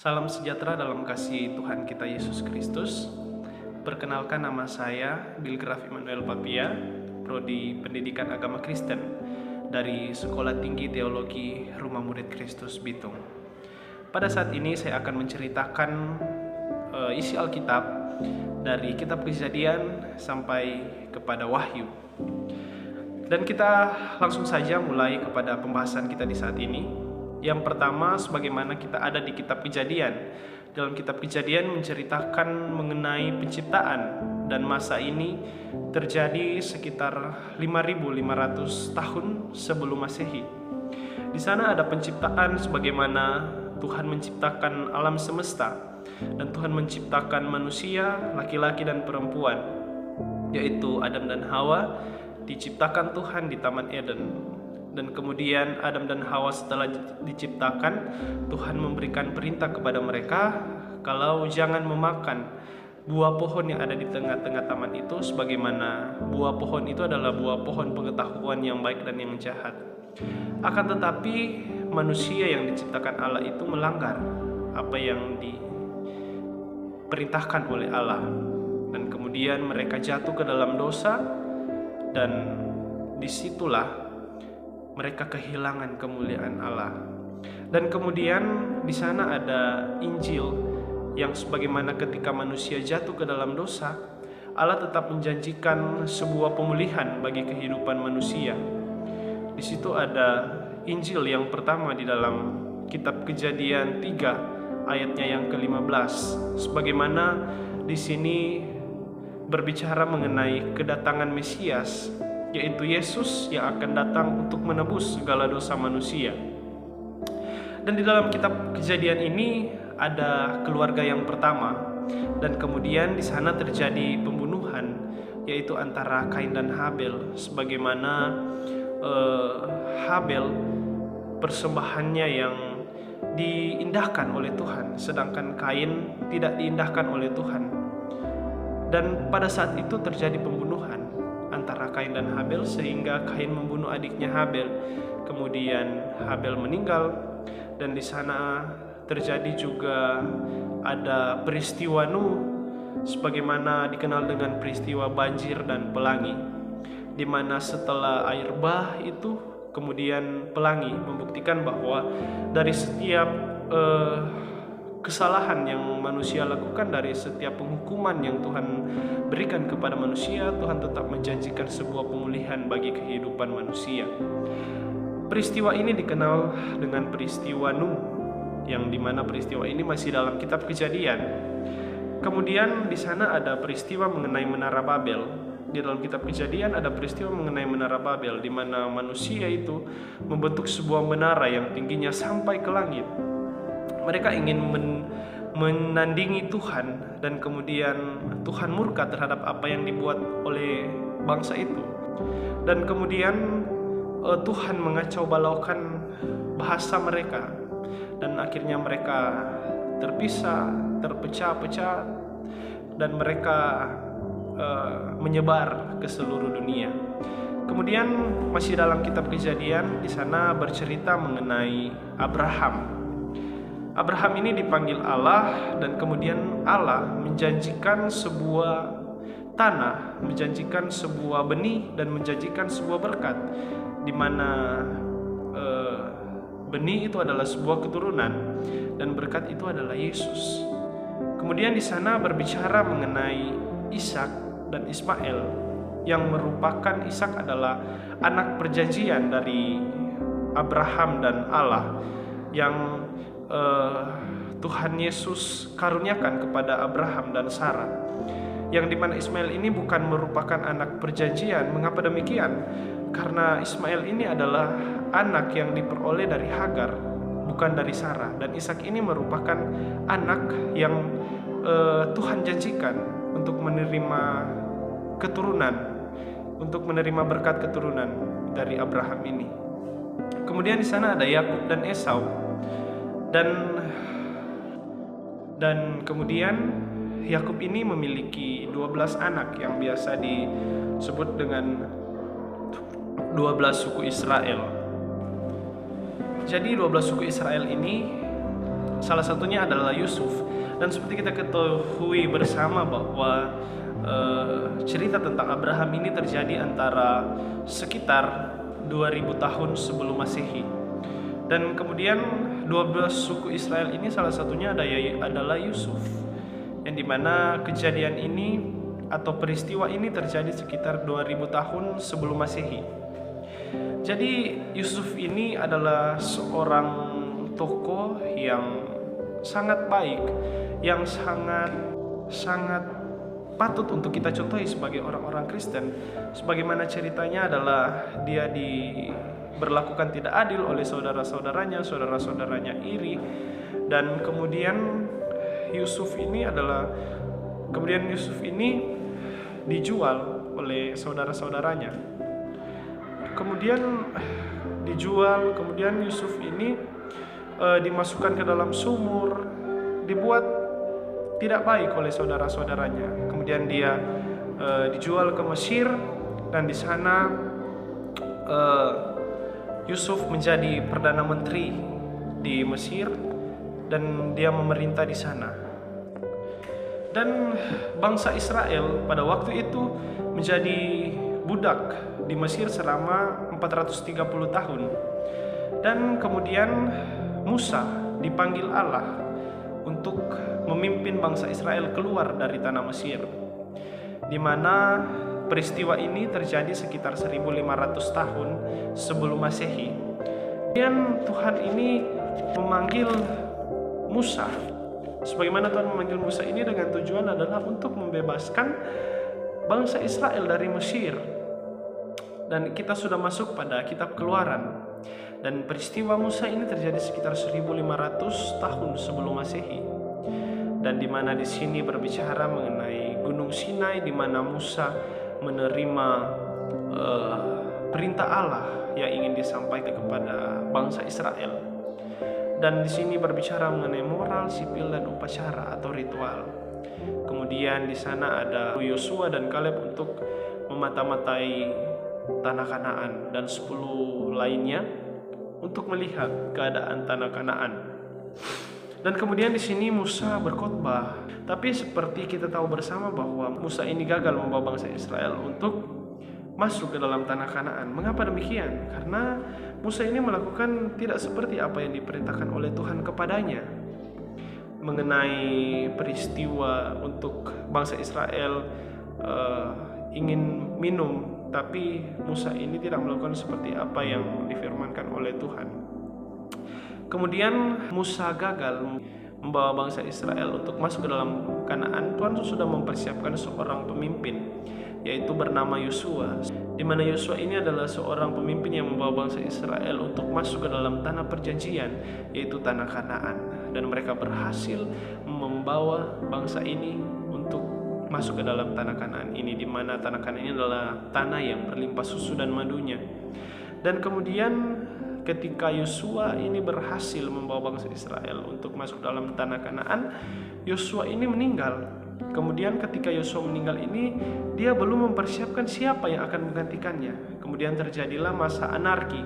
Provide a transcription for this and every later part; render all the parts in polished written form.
Salam sejahtera dalam kasih Tuhan kita Yesus Kristus. Perkenalkan, nama saya Bilgraf Immanuel Papia, Prodi Pendidikan Agama Kristen dari Sekolah Tinggi Teologi Rumah Murid Kristus Bitung. Pada saat ini saya akan menceritakan isi Alkitab dari Kitab Kejadian sampai kepada Wahyu. Dan kita langsung saja mulai kepada pembahasan kita di saat ini. Yang pertama, sebagaimana kita ada di Kitab Kejadian. Dalam Kitab Kejadian menceritakan mengenai penciptaan, dan masa ini terjadi sekitar 5.500 tahun sebelum Masehi. Di sana ada penciptaan sebagaimana Tuhan menciptakan alam semesta, dan Tuhan menciptakan manusia, laki-laki dan perempuan, yaitu Adam dan Hawa, diciptakan Tuhan di Taman Eden. Dan kemudian Adam dan Hawa setelah diciptakan, Tuhan memberikan perintah kepada mereka kalau jangan memakan buah pohon yang ada di tengah-tengah taman itu, sebagaimana buah pohon itu adalah buah pohon pengetahuan yang baik dan yang jahat. Akan tetapi manusia yang diciptakan Allah itu melanggar apa yang diperintahkan oleh Allah, dan kemudian mereka jatuh ke dalam dosa, dan disitulah mereka kehilangan kemuliaan Allah. Dan kemudian di sana ada Injil yang sebagaimana ketika manusia jatuh ke dalam dosa, Allah tetap menjanjikan sebuah pemulihan bagi kehidupan manusia. Di situ ada Injil yang pertama di dalam Kitab Kejadian 3 ayatnya yang ke-15, sebagaimana di sini berbicara mengenai kedatangan Mesias, yaitu Yesus yang akan datang untuk menebus segala dosa manusia. Dan di dalam Kitab Kejadian ini ada keluarga yang pertama, dan kemudian di sana terjadi pembunuhan, yaitu antara Kain dan Habel, sebagaimana Habel persembahannya yang diindahkan oleh Tuhan, sedangkan Kain tidak diindahkan oleh Tuhan. Dan pada saat itu terjadi pembunuhan antara Kain dan Habel, sehingga Kain membunuh adiknya Habel. Kemudian Habel meninggal, dan di sana terjadi juga ada peristiwa Nuh, sebagaimana dikenal dengan peristiwa banjir dan pelangi, di mana setelah air bah itu kemudian pelangi, membuktikan bahwa dari setiap kesalahan yang manusia lakukan, dari setiap penghukuman yang Tuhan berikan kepada manusia, Tuhan tetap menjanjikan sebuah pemulihan bagi kehidupan manusia. Peristiwa ini dikenal dengan peristiwa Nuh, yang dimana peristiwa ini masih dalam Kitab Kejadian. Kemudian di sana ada peristiwa mengenai Menara Babel. Di dalam Kitab Kejadian ada peristiwa mengenai Menara Babel, di mana manusia itu membentuk sebuah menara yang tingginya sampai ke langit. Mereka ingin menandingi Tuhan, dan kemudian Tuhan murka terhadap apa yang dibuat oleh bangsa itu. Dan kemudian Tuhan mengacau balaukan bahasa mereka, dan akhirnya mereka terpisah, terpecah-pecah, dan mereka menyebar ke seluruh dunia. Kemudian masih dalam Kitab Kejadian, di sana bercerita mengenai Abraham. Abraham ini dipanggil Allah, dan kemudian Allah menjanjikan sebuah tanah, menjanjikan sebuah benih, dan menjanjikan sebuah berkat, di mana benih itu adalah sebuah keturunan, dan berkat itu adalah Yesus. Kemudian di sana berbicara mengenai Ishak dan Ismail, yang merupakan Ishak adalah anak perjanjian dari Abraham dan Allah, yang Tuhan Yesus karuniakan kepada Abraham dan Sarah. Yang dimana Ismail ini bukan merupakan anak perjanjian. Mengapa demikian? Karena Ismail ini adalah anak yang diperoleh dari Hagar, bukan dari Sarah. Dan Ishak ini merupakan anak yang Tuhan janjikan untuk menerima keturunan, untuk menerima berkat keturunan dari Abraham ini. Kemudian di sana ada Yakub dan Esau. Dan kemudian Yakub ini memiliki 12 anak yang biasa disebut dengan 12 suku Israel. Jadi 12 suku Israel ini salah satunya adalah Yusuf. Dan seperti kita ketahui bersama bahwa cerita tentang Abraham ini terjadi antara sekitar 2000 tahun sebelum Masehi. Dan kemudian 12 suku Israel ini salah satunya adalah Yusuf, yang dimana kejadian ini atau peristiwa ini terjadi sekitar 2000 tahun sebelum Masehi. Jadi Yusuf ini adalah seorang tokoh yang sangat baik, yang sangat patut untuk kita contohi sebagai orang-orang Kristen. Sebagaimana ceritanya adalah dia diberlakukan tidak adil oleh saudara-saudaranya iri, dan kemudian Yusuf ini dijual oleh saudara-saudaranya. Kemudian Yusuf ini dimasukkan ke dalam sumur, dibuat tidak baik oleh saudara-saudaranya. Kemudian dia dijual ke Mesir, dan di sana Yusuf menjadi perdana menteri di Mesir, dan dia memerintah di sana. Dan bangsa Israel pada waktu itu menjadi budak di Mesir selama 430 tahun. Dan kemudian Musa dipanggil Allah untuk memimpin bangsa Israel keluar dari tanah Mesir, di mana peristiwa ini terjadi sekitar 1500 tahun sebelum Masehi. Dan Tuhan ini memanggil Musa. Sebagaimana Tuhan memanggil Musa ini dengan tujuan adalah untuk membebaskan bangsa Israel dari Mesir. Dan kita sudah masuk pada kitab Keluaran. Dan peristiwa Musa ini terjadi sekitar 1500 tahun sebelum Masehi. Dan di mana di sini berbicara mengenai Gunung Sinai, di mana Musa menerima perintah Allah yang ingin disampaikan kepada bangsa Israel. Dan di sini berbicara mengenai moral, sipil, dan upacara atau ritual. Kemudian di sana ada Yosua dan Kaleb untuk memata-matai tanah Kanaan, dan 10 lainnya untuk melihat keadaan tanah Kanaan. Dan kemudian di sini Musa berkhotbah. Tapi seperti kita tahu bersama bahwa Musa ini gagal membawa bangsa Israel untuk masuk ke dalam tanah Kanaan. Mengapa demikian? Karena Musa ini melakukan tidak seperti apa yang diperintahkan oleh Tuhan kepadanya. Mengenai peristiwa untuk bangsa Israel ingin minum, tapi Musa ini tidak melakukan seperti apa yang difirmankan oleh Tuhan. Kemudian Musa gagal membawa bangsa Israel untuk masuk ke dalam Kanaan. Tuhan sudah mempersiapkan seorang pemimpin, yaitu bernama Yosua, di mana Yosua ini adalah seorang pemimpin yang membawa bangsa Israel untuk masuk ke dalam tanah perjanjian, yaitu tanah Kanaan. Dan mereka berhasil membawa bangsa ini untuk masuk ke dalam tanah Kanaan ini, di mana tanah Kanaan ini adalah tanah yang berlimpah susu dan madunya. Dan kemudian ketika Yosua ini berhasil membawa bangsa Israel untuk masuk dalam tanah Kanaan, Yosua ini meninggal. Kemudian ketika Yosua meninggal ini, dia belum mempersiapkan siapa yang akan menggantikannya. Kemudian terjadilah masa anarki,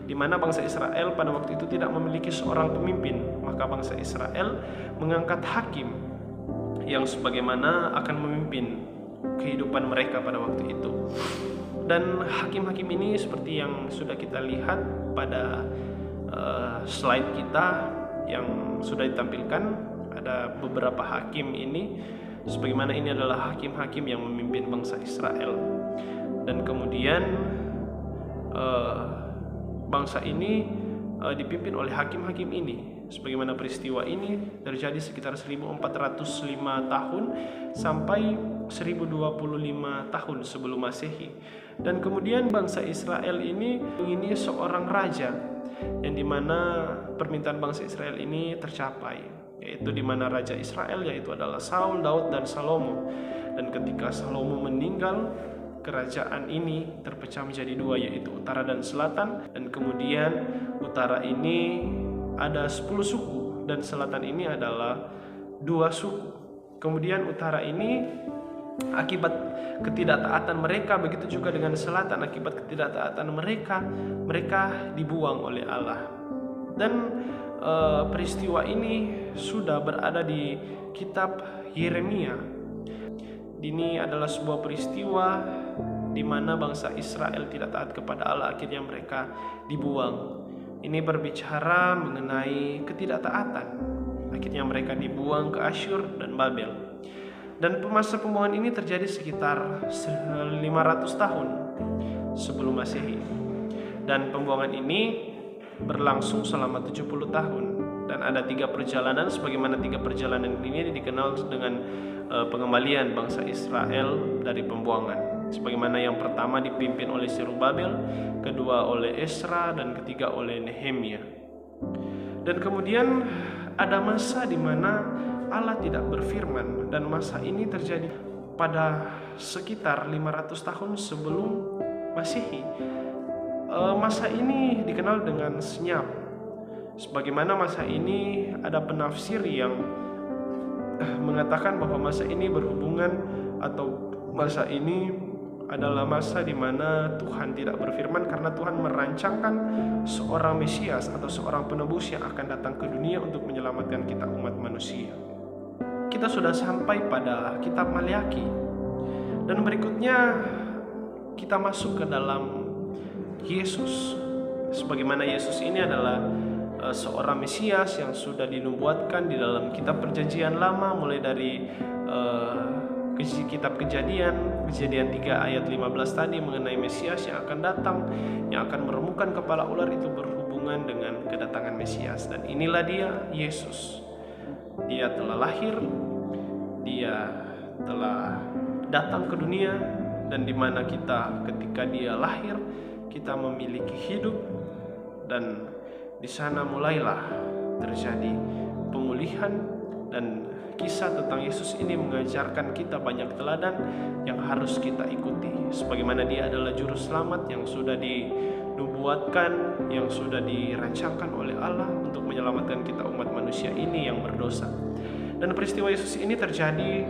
di mana bangsa Israel pada waktu itu tidak memiliki seorang pemimpin. Maka bangsa Israel mengangkat hakim yang sebagaimana akan memimpin kehidupan mereka pada waktu itu. Dan hakim-hakim ini seperti yang sudah kita lihat pada slide kita yang sudah ditampilkan, ada beberapa hakim ini, sebagaimana ini adalah hakim-hakim yang memimpin bangsa Israel. Dan kemudian bangsa ini dipimpin oleh hakim-hakim ini. Sebagaimana peristiwa ini terjadi sekitar 1405 tahun sampai 1025 tahun sebelum Masehi. Dan kemudian bangsa Israel ini seorang raja, yang dimana permintaan bangsa Israel ini tercapai, yaitu dimana raja Israel yaitu adalah Saul, Daud, dan Salomo. Dan ketika Salomo meninggal, kerajaan ini terpecah menjadi dua, yaitu utara dan selatan. Dan kemudian utara ini ada 10 suku, dan selatan ini adalah 2 suku. Kemudian utara ini akibat ketidaktaatan mereka, begitu juga dengan selatan, akibat ketidaktaatan mereka dibuang oleh Allah. Dan peristiwa ini sudah berada di kitab Yeremia. Ini adalah sebuah peristiwa di mana bangsa Israel tidak taat kepada Allah, akhirnya mereka dibuang. Ini berbicara mengenai ketidaktaatan. Akhirnya mereka dibuang ke Asyur dan Babel. Dan masa pembuangan ini terjadi sekitar 500 tahun sebelum Masehi. Dan pembuangan ini berlangsung selama 70 tahun. Dan ada 3 perjalanan, sebagaimana 3 perjalanan ini dikenal dengan pengembalian bangsa Israel dari pembuangan. Sebagaimana yang pertama dipimpin oleh Zerubabel, kedua oleh Esra, dan ketiga oleh Nehemia. Dan kemudian ada masa di mana Allah tidak berfirman, dan masa ini terjadi pada sekitar 500 tahun sebelum Masehi. Masa ini dikenal dengan senyap. Sebagaimana masa ini ada penafsir yang mengatakan bahwa masa ini berhubungan atau masa ini adalah masa di mana Tuhan tidak berfirman karena Tuhan merancangkan seorang Mesias atau seorang penebus yang akan datang ke dunia untuk menyelamatkan kita umat manusia. Kita sudah sampai pada kitab Maliaki, dan berikutnya kita masuk ke dalam Yesus. Sebagaimana Yesus ini adalah seorang Mesias yang sudah dinubuatkan di dalam kitab Perjanjian Lama, mulai dari kitab Kejadian 3 ayat 15 tadi mengenai Mesias yang akan datang, yang akan meremukkan kepala ular, itu berhubungan dengan kedatangan Mesias. Dan inilah dia, Yesus. Dia telah lahir, dia telah datang ke dunia, dan di mana kita ketika dia lahir kita memiliki hidup, dan di sana mulailah terjadi pemulihan. Dan kisah tentang Yesus ini mengajarkan kita banyak teladan yang harus kita ikuti. Sebagaimana dia adalah juru selamat yang sudah dinubuatkan, yang sudah dirancangkan oleh Allah untuk menyelamatkan kita umat manusia ini yang berdosa. Dan peristiwa Yesus ini terjadi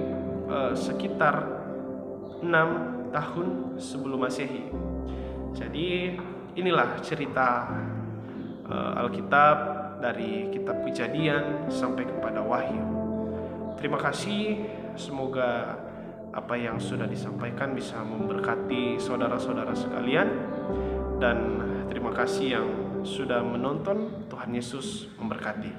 sekitar 6 tahun sebelum Masehi. Jadi inilah cerita Alkitab dari kitab Kejadian sampai kepada Wahyu. Terima kasih, semoga apa yang sudah disampaikan bisa memberkati saudara-saudara sekalian, dan terima kasih yang sudah menonton. Tuhan Yesus memberkati.